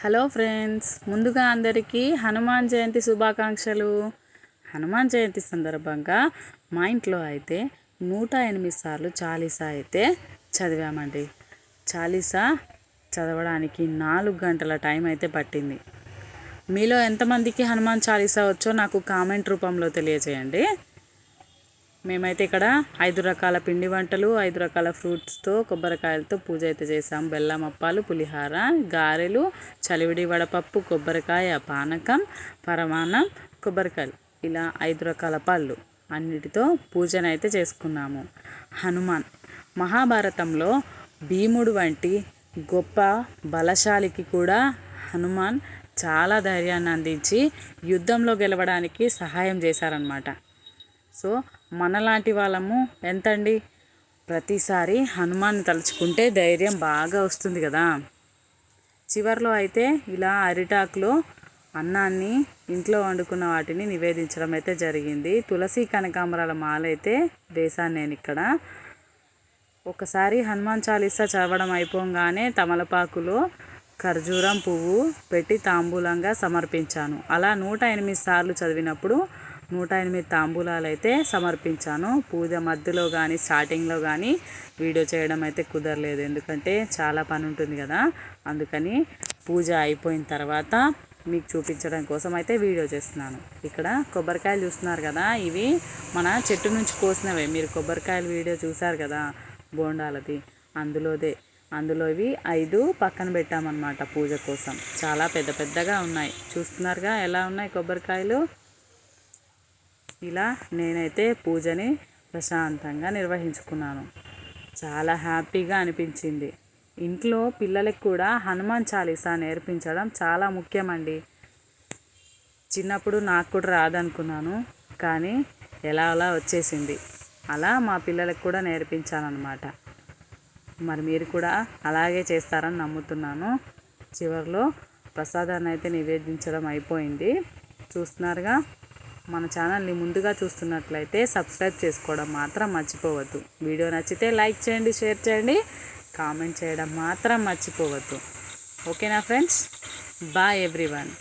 Hello friends, ముందుగా అందరికీ హనుమాన్ జయంతి శుభాకాంక్షలు. హనుమాన్ జయంతి సందర్భంగా మా ఇంట్లో అయితే 108 సార్లు చాలీసా అయితే చదివామండి. చాలీసా చదవడానికి 4 గంటల టైం అయితే పట్టింది. మీలో ఎంతమందికి హనుమాన్ చాలీసా వచ్చో నాకు కామెంట్ రూపంలో తెలియజేయండి. మేమైతే ఇక్కడ 5 రకాల పిండి వంటలు, 5 రకాల ఫ్రూట్స్తో, కొబ్బరికాయలతో పూజ అయితే చేసాం. బెల్లం అప్పాలు, పులిహార, గారెలు, చలివిడి వడపప్పు, కొబ్బరికాయ పానకం, పరమాన్నం, కొబ్బరికాయలు, ఇలా 5 రకాల పళ్ళు అన్నిటితో పూజనైతే చేసుకున్నాము. హనుమాన్ మహాభారతంలో భీముడు వంటి గొప్ప బలశాలికి కూడా హనుమాన్ చాలా ధైర్యాన్ని అందించి యుద్ధంలో గెలవడానికి సహాయం చేశారనమాట. సో మనలాంటి వాళ్ళము ఎంతండి, ప్రతిసారి హనుమాన్ని తలుచుకుంటే ధైర్యం బాగా వస్తుంది కదా. చివరిలో అయితే ఇలా అరిటాకులో అన్నాన్ని, ఇంట్లో వండుకున్న వాటిని నివేదించడం అయితే జరిగింది. తులసి కనకాంబరాల మాల అయితే వేశాను నేను ఇక్కడ. ఒకసారి హనుమాన్ చాలీసా చదవడం అయిపోగానే తమలపాకులో ఖర్జూరం పువ్వు పెట్టి తాంబూలంగా సమర్పించాను. అలా 108 సార్లు చదివినప్పుడు 108 తాంబూలాలు అయితే సమర్పించాను. పూజ మధ్యలో కానీ స్టార్టింగ్లో కానీ వీడియో చేయడం అయితే కుదరలేదు, ఎందుకంటే చాలా పని ఉంటుంది కదా. అందుకని పూజ అయిపోయిన తర్వాత మీకు చూపించడం కోసం అయితే వీడియో చేస్తున్నాను. ఇక్కడ కొబ్బరికాయలు చూస్తున్నారు కదా, ఇవి మన చెట్టు నుంచి కోసినవే. మీరు కొబ్బరికాయలు వీడియో చూసారు కదా బోండాలది, అందులో ఇవి 5 పక్కన పెట్టామన్నమాట పూజ కోసం. చాలా పెద్ద పెద్దగా ఉన్నాయి, చూస్తున్నారుగా ఎలా ఉన్నాయి కొబ్బరికాయలు. ఇలా నేనైతే పూజని ప్రశాంతంగా నిర్వహించుకున్నాను. చాలా హ్యాపీగా అనిపించింది. ఇంట్లో పిల్లలకు కూడా హనుమాన్ చాలీసా నేర్పించడం చాలా ముఖ్యమండి. చిన్నప్పుడు నాకు కూడా రాదనుకున్నాను, కానీ ఎలా అలా వచ్చేసింది. అలా మా పిల్లలకు కూడా నేర్పించానన్నమాట. మరి మీరు కూడా అలాగే చేస్తారని నమ్ముతున్నాను. చివరిలో ప్రసాదాన్ని అయితే నివేదించడం అయిపోయింది. చూస్తున్నారుగా. మన ఛానల్ని ముందుగా చూస్తున్నట్లయితే సబ్స్క్రైబ్ చేసుకోవడం మాత్రం మర్చిపోవద్దు. వీడియో నచ్చితే లైక్ చేయండి, షేర్ చేయండి, కామెంట్ చేయడం మాత్రం మర్చిపోవద్దు. ఓకేనా ఫ్రెండ్స్? Bye everyone.